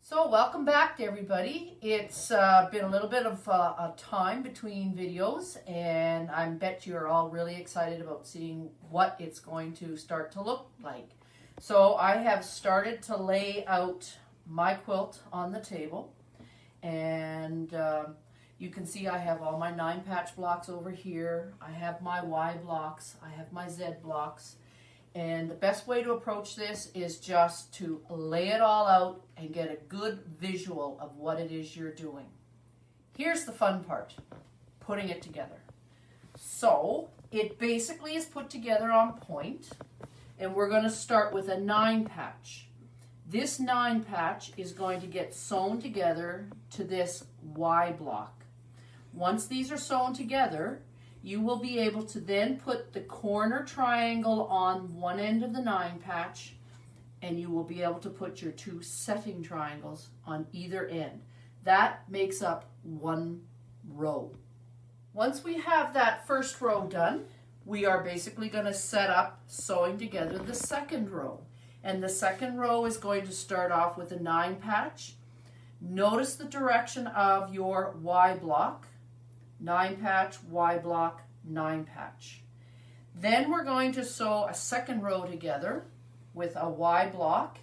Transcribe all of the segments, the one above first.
So welcome back to everybody. It's been a little bit of a time between videos, and I bet you're all really excited about seeing what it's going to start to look like. So I have started to lay out my quilt on the table, and you can see I have all my 9-patch blocks over here. I have my Y blocks, I have my Z blocks. And the best way to approach this is just to lay it all out and get a good visual of what it is you're doing. Here's the fun part, putting it together. So it basically is put together on point, and we're going to start with a 9-patch. This 9-patch is going to get sewn together to this Y block. Once these are sewn together, you will be able to then put the corner triangle on one end of the 9-patch, and you will be able to put your 2 setting triangles on either end. That makes up one row. Once we have that first row done, we are basically going to set up sewing together the second row. And the second row is going to start off with a 9-patch. Notice the direction of your Y block. 9-patch, Y block, 9-patch. Then we're going to sew a second row together with a Y block,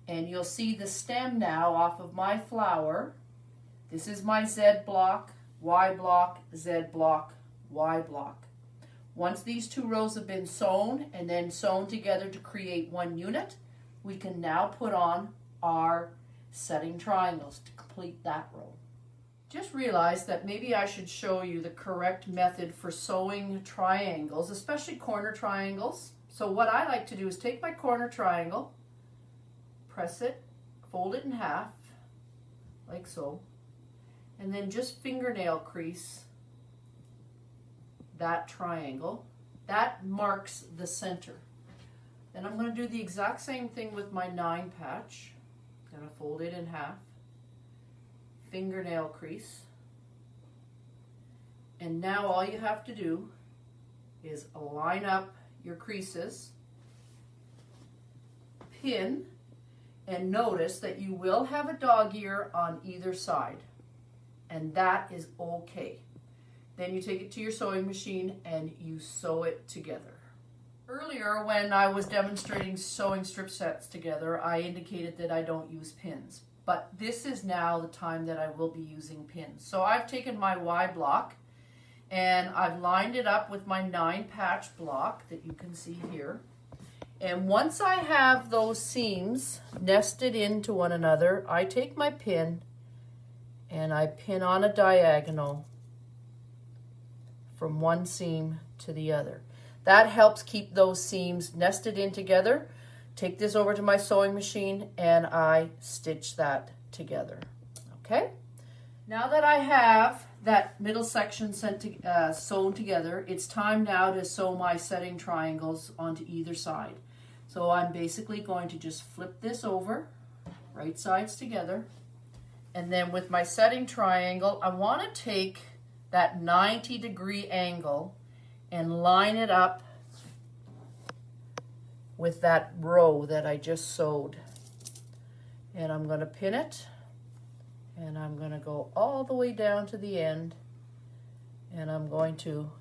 and you'll see the stem now off of my flower. This is my Z block, Y block, Z block, Y block. Once these 2 rows have been sewn and then sewn together to create one unit, we can now put on our setting triangles to complete that row. Just realized that maybe I should show you the correct method for sewing triangles, especially corner triangles. So what I like to do is take my corner triangle, press it, fold it in half, like so, and then just fingernail crease that triangle. That marks the center. Then I'm going to do the exact same thing with my 9-patch. I'm going to fold it in half, fingernail crease, and now all you have to do is line up your creases, pin, and notice that you will have a dog ear on either side, and that is okay. Then you take it to your sewing machine and you sew it together. Earlier, when I was demonstrating sewing strip sets together, I indicated that I don't use pins. But this is now the time that I will be using pins. So I've taken my Y block and I've lined it up with my 9-patch block that you can see here. And once I have those seams nested into one another, I take my pin and I pin on a diagonal from one seam to the other. That helps keep those seams nested in together. Take this over to my sewing machine and I stitch that together. Okay? Now that I have that middle section sewn together, it's time now to sew my setting triangles onto either side. So I'm basically going to just flip this over, right sides together, and then with my setting triangle, I want to take that 90-degree angle and line it up with that row that I just sewed. And I'm going to pin it, and I'm going to go all the way down to the end, and I'm going to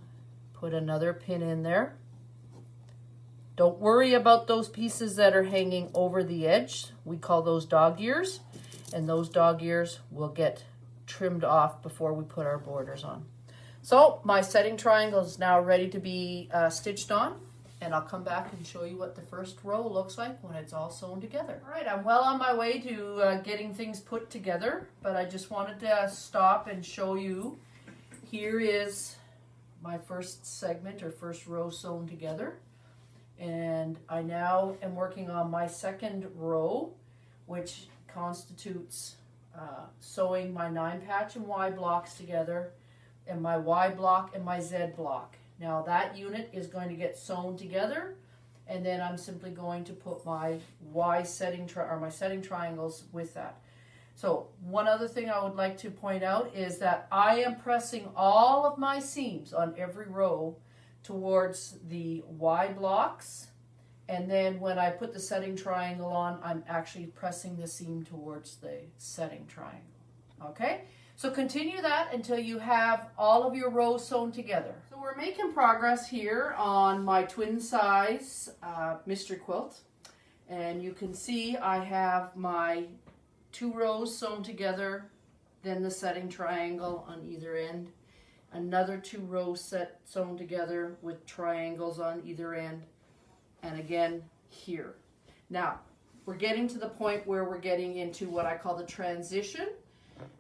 put another pin in there. Don't worry about those pieces that are hanging over the edge. We call those dog ears, and those dog ears will get trimmed off before we put our borders on. So my setting triangle is now ready to be stitched on. And I'll come back and show you what the first row looks like when it's all sewn together. All right, I'm well on my way to getting things put together, but I just wanted to stop and show you. Here is my first segment or first row sewn together. And I now am working on my second row, which constitutes sewing my 9-patch and Y blocks together, and my Y block and my Z block. Now that unit is going to get sewn together, and then I'm simply going to put my my setting triangles with that. So one other thing I would like to point out is that I am pressing all of my seams on every row towards the Y blocks And then when I put the setting triangle on, I'm actually pressing the seam towards the setting triangle. Okay? So continue that until you have all of your rows sewn together. So we're making progress here on my twin size mystery quilt. And you can see I have my 2 rows sewn together, then the setting triangle on either end. Another 2 rows sewn together with triangles on either end. And again here. Now, we're getting to the point where we're getting into what I call the transition.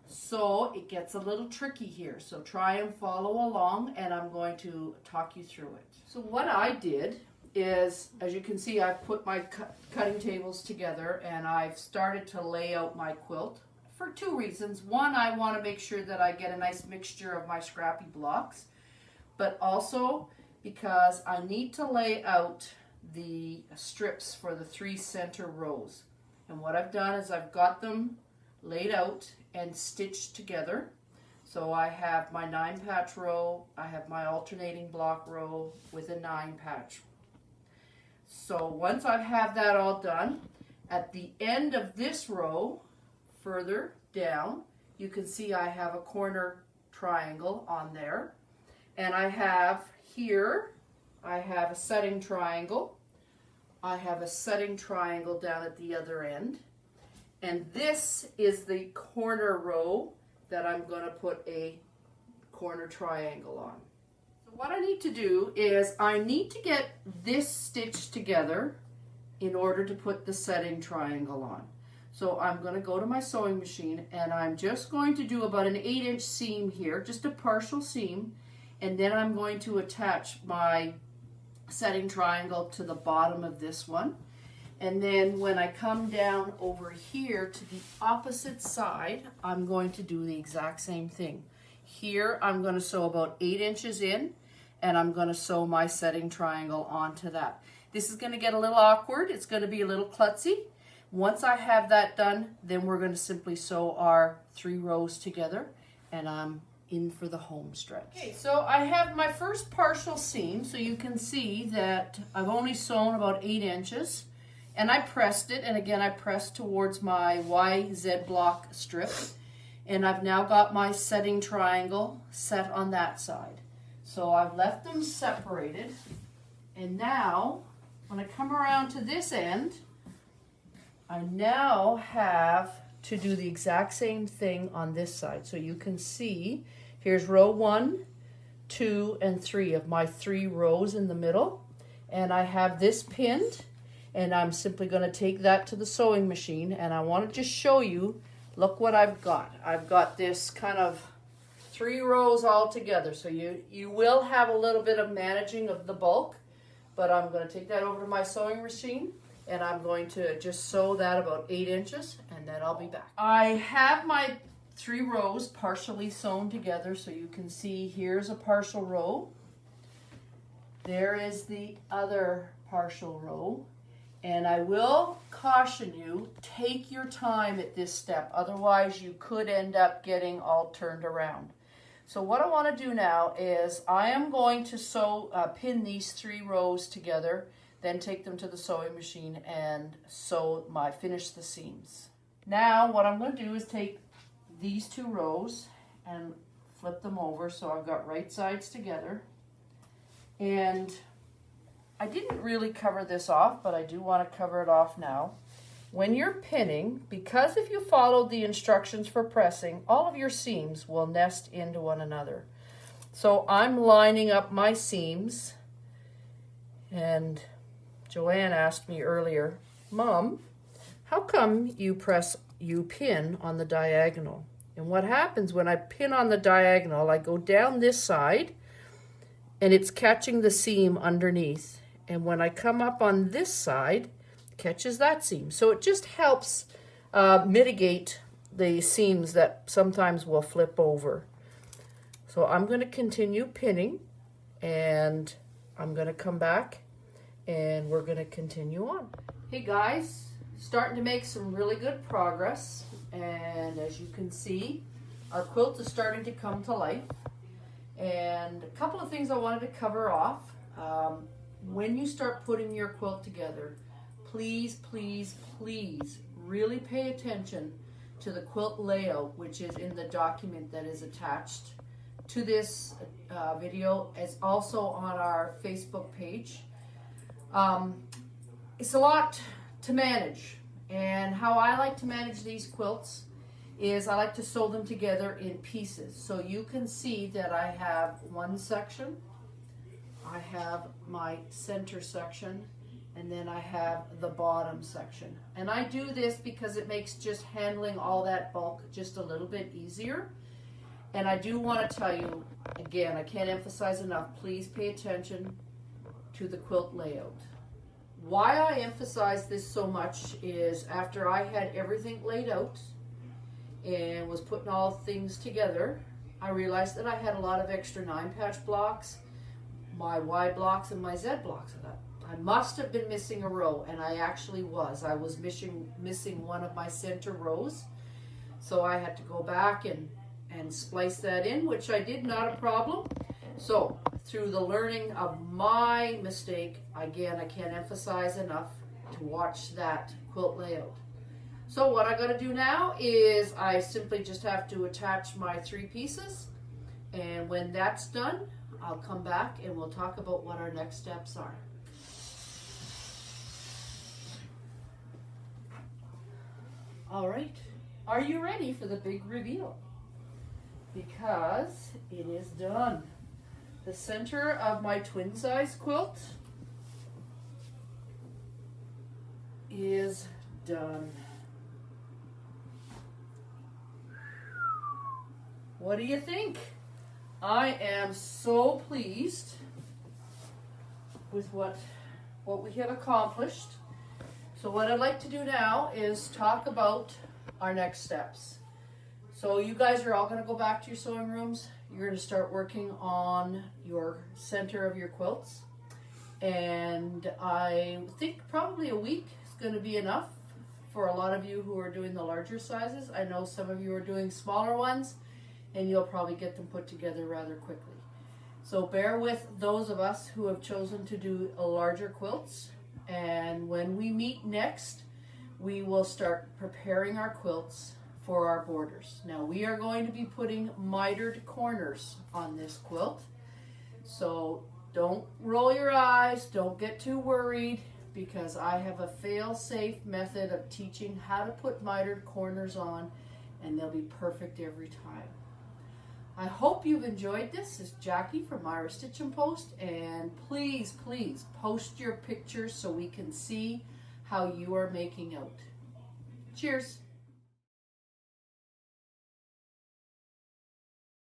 So it gets a little tricky here. So try and follow along, and I'm going to talk you through it. So what I did is, as you can see, I've put my cutting tables together and I've started to lay out my quilt for 2 reasons. One, I want to make sure that I get a nice mixture of my scrappy blocks, but also because I need to lay out the strips for the 3 center rows. And what I've done is I've got them laid out and stitched together. So I have my 9 patch row, I have my alternating block row with a 9 patch. So once I have that all done, at the end of this row, further down, you can see I have a corner triangle on there. And I have here, I have a setting triangle. I have a setting triangle down at the other end. And this is the corner row that I'm going to put a corner triangle on. So what I need to do is I need to get this stitched together in order to put the setting triangle on. So I'm going to go to my sewing machine and I'm just going to do about an 8-inch seam here, just a partial seam, and then I'm going to attach my setting triangle to the bottom of this one. And then when I come down over here to the opposite side, I'm going to do the exact same thing. Here I'm going to sew about 8 inches in, and I'm going to sew my setting triangle onto that. This is going to get a little awkward. It's going to be a little klutzy. Once I have that done, then we're going to simply sew our 3 rows together, and I'm in for the home stretch. Okay, so I have my first partial seam, so you can see that I've only sewn about 8 inches, and I pressed it, and again I pressed towards my YZ block strip, and I've now got my setting triangle set on that side. So I've left them separated, and now when I come around to this end, I now have to do the exact same thing on this side. So you can see, here's row 1, 2, and 3 of my 3 rows in the middle. And I have this pinned, and I'm simply going to take that to the sewing machine. And I want to just show you, look what I've got. I've got this kind of 3 rows all together. So you will have a little bit of managing of the bulk, but I'm going to take that over to my sewing machine. And I'm going to just sew that about 8 inches, and then I'll be back. I have my 3 rows partially sewn together, so you can see here's a partial row. There is the other partial row. And I will caution you, take your time at this step, otherwise you could end up getting all turned around. So what I want to do now is I am going to pin these 3 rows together, then take them to the sewing machine and finish the seams. Now what I'm going to do is take these 2 rows and flip them over so I've got right sides together. And I didn't really cover this off, but I do want to cover it off now. When you're pinning, because if you followed the instructions for pressing, all of your seams will nest into one another. So I'm lining up my seams, and Joanne asked me earlier, Mom, how come you pin on the diagonal? And what happens when I pin on the diagonal, I go down this side and it's catching the seam underneath. And when I come up on this side, it catches that seam. So it just helps mitigate the seams that sometimes will flip over. So I'm going to continue pinning, and I'm going to come back and we're going to continue on. Hey guys, starting to make some really good progress, and as you can see, our quilt is starting to come to life. And a couple of things I wanted to cover off. when you start putting your quilt together, please, please, please really pay attention to the quilt layout, which is in the document that is attached to this video. It's also on our Facebook page. It's a lot to manage, and how I like to manage these quilts is I like to sew them together in pieces. So you can see that I have one section, I have my center section, and then I have the bottom section. And I do this because it makes just handling all that bulk just a little bit easier. And I do want to tell you, again, I can't emphasize enough, please pay attention to the quilt layout. Why I emphasize this so much is after I had everything laid out and was putting all things together, I realized that I had a lot of extra 9-patch blocks, my Y blocks and my Z blocks. I must have been missing a row, and I actually was. I was missing one of my center rows, so I had to go back and splice that in, which I did, not a problem. So through the learning of my mistake, again, I can't emphasize enough to watch that quilt layout. So what I got to do now is I simply just have to attach my 3 pieces, and when that's done, I'll come back and we'll talk about what our next steps are. All right, are you ready for the big reveal? Because it is done. The center of my twin size quilt is done. What do you think? I am so pleased with what we have accomplished. So what I'd like to do now is talk about our next steps. So you guys are all going to go back to your sewing rooms. You're going to start working on your center of your quilts. And I think probably a week is going to be enough for a lot of you who are doing the larger sizes. I know some of you are doing smaller ones, and you'll probably get them put together rather quickly. So bear with those of us who have chosen to do larger quilts. And when we meet next, we will start preparing our quilts for our borders. Now we are going to be putting mitered corners on this quilt. So don't roll your eyes, don't get too worried, because I have a fail-safe method of teaching how to put mitered corners on, and they'll be perfect every time. I hope you've enjoyed this. This is Jackie from Myra Stitch and Post, and please, please post your pictures so we can see how you are making out. Cheers.